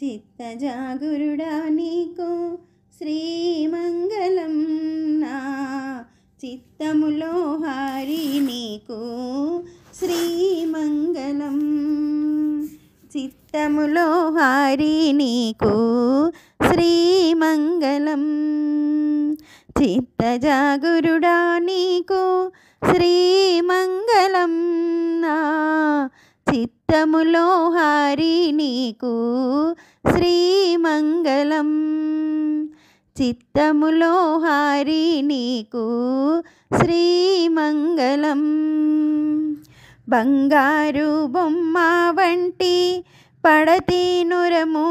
చిత్తజాగురుడా నీకు శ్రీమంగళం నా చిత్తములో హారి నీకు శ్రీమంగళం చిత్తములో హారి నీకు శ్రీమంగళం చిత్తజాగురుడా నీకు శ్రీమంగళం నా చిత్తములో హారి నీకు శ్రీమంగళం చిత్తములో హారి నీకు శ్రీమంగళం బంగారు బొమ్మ వంటి పడతి నురము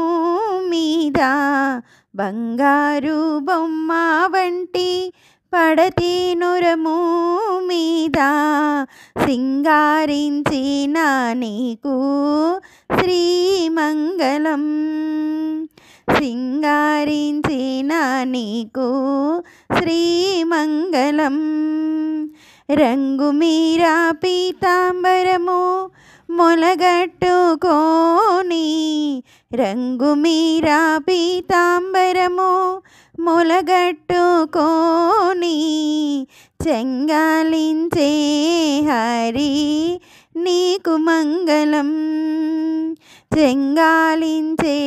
మీద బంగారు బొమ్మ వంటి పడతి నురము మీద సింగారించిన నీకు శ్రీమంగళం సింగారించిన నీకు శ్రీమంగళం రంగు మీరా పీతాంబరము మొలగట్టుకోని రంగు మీరా పీతాంబరము మొలగట్టుకోని చెంగాలించే హరి నీకు మంగళం చెంగాలించే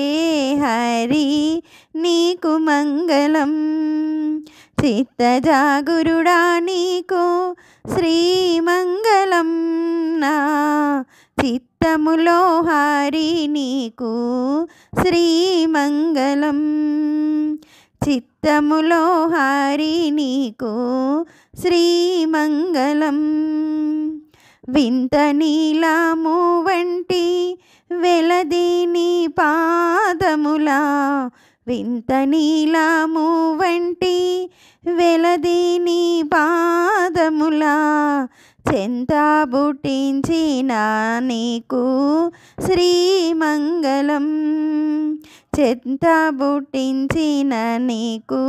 హరి నీకు మంగళం చిత్తజాగురుడా నీకు శ్రీమంగళం నా చిత్తములో హారి నీకు శ్రీమంగళం చిత్తములో హారి నీకు శ్రీమంగళం వింత నీలము వంటి వెలదీని పాదములా వింత నీలము వంటి వెలదీని పాదములా చెంతబుట్టించిన నీకు శ్రీమంగళం చెంతబుట్టించిన నీకు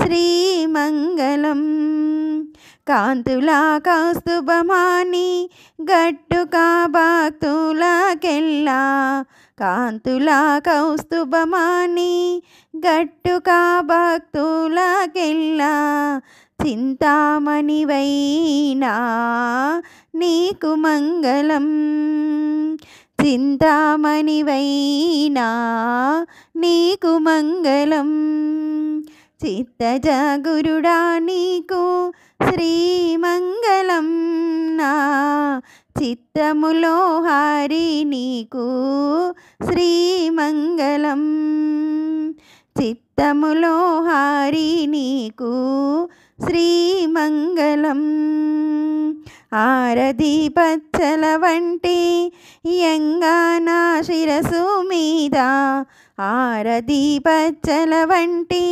శ్రీమంగళం కాంతుల కౌస్తుభమాని గట్టుకా భక్తులకెల్లా కాంతుల కౌస్తుభమాని గట్టుకా భక్తులకెల్లా చింతామణివైనా నీకు మంగళం చింతామణివైనా నీకు మంగళం చిత్తజాగురుడా నీకు శ్రీమంగళం నా చిత్తములో హారి నీకు శ్రీమంగళం చిత్తములో హారి నీకు శ్రీమంగళం ఆరది పచ్చల వంటి యంగానా శిరసు మీద ఆరది పచ్చల వంటి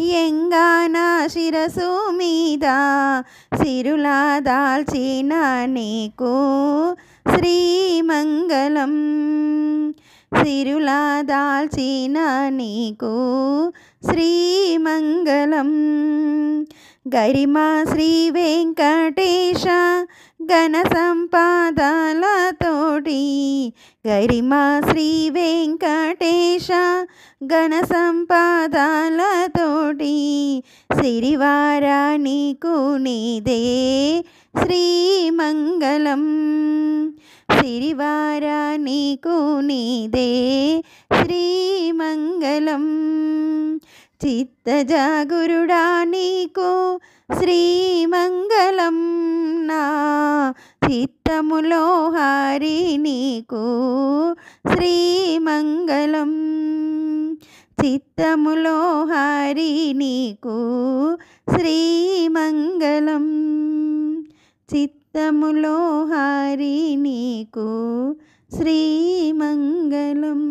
యంగానా శిరసు మీద సిరులా దాల్చిన నీకు శ్రీమంగళం సిరులా దాల్చిన నీకు శ్రీమంగళం గరిమా శ్రీ వెంకటేశ ఘన సంపాదలతోటి గరిమా శ్రీ వెంకటేశ ఘన సంపాదలతోటి సిరివారా నీకు నీదే శ్రీమంగళం సిరివారా నీకు నీదే శ్రీమంగళం చిత్తజాగురుడా నీకు శ్రీమంగళం నా చిత్తములో హారి నీకు శ్రీమంగళం చిత్తములో హారి నీకు శ్రీమంగళం చిత్తములో హారి నీకు శ్రీమంగళం